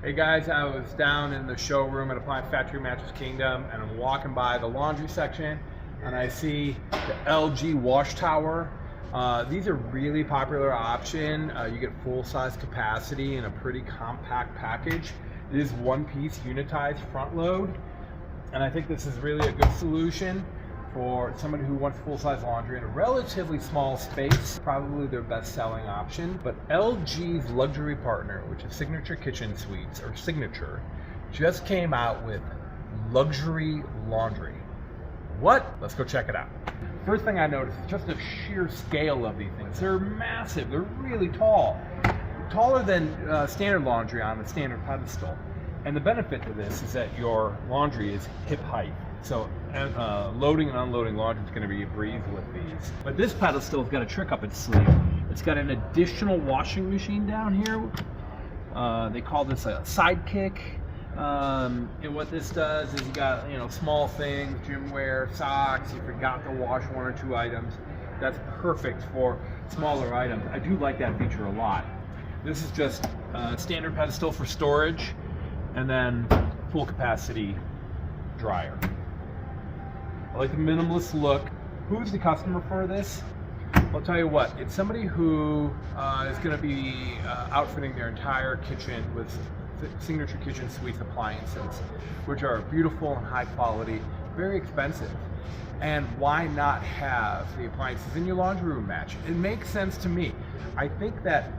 Hey guys, I was down in the showroom at Appliance Factory Mattress Kingdom, and I'm walking by the laundry section and I see the LG wash tower. These are really popular option. You get full size capacity in a pretty compact package. It is one piece unitized front load, and I think this is really a good solution for somebody who wants full-size laundry in a relatively small space. Probably their best-selling option. But LG's luxury partner, which is Signature Kitchen Suites, or Signature, just came out with luxury laundry. What? Let's go check it out. First thing I noticed is just the sheer scale of these things. They're massive. They're really tall. Taller than standard laundry on a standard pedestal. And the benefit to this is that your laundry is hip height. So loading and unloading laundry is going to be a breeze with these. But this pedestal's got a trick up its sleeve. It's got an additional washing machine down here. They call this a sidekick. And what this does is you got small things, gym wear, socks. You forgot to wash one or two items. That's perfect for smaller items. I do like that feature a lot. This is just a standard pedestal for storage, and then full capacity dryer. I like the minimalist look. Who's the customer for this? I'll tell you what, it's somebody who is going to be outfitting their entire kitchen with Signature Kitchen Suites appliances, which are beautiful and high quality, very expensive. And why not have the appliances in your laundry room match? It makes sense to me. I think that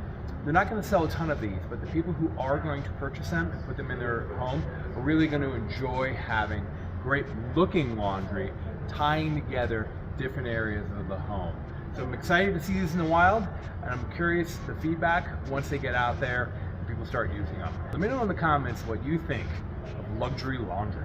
they're not going to sell a ton of these, but the people who are going to purchase them and put them in their home are really going to enjoy having great looking laundry tying together different areas of the home. So I'm excited to see this in the wild, and I'm curious the feedback once they get out there and people start using them. Let me know in the comments what you think of luxury laundry.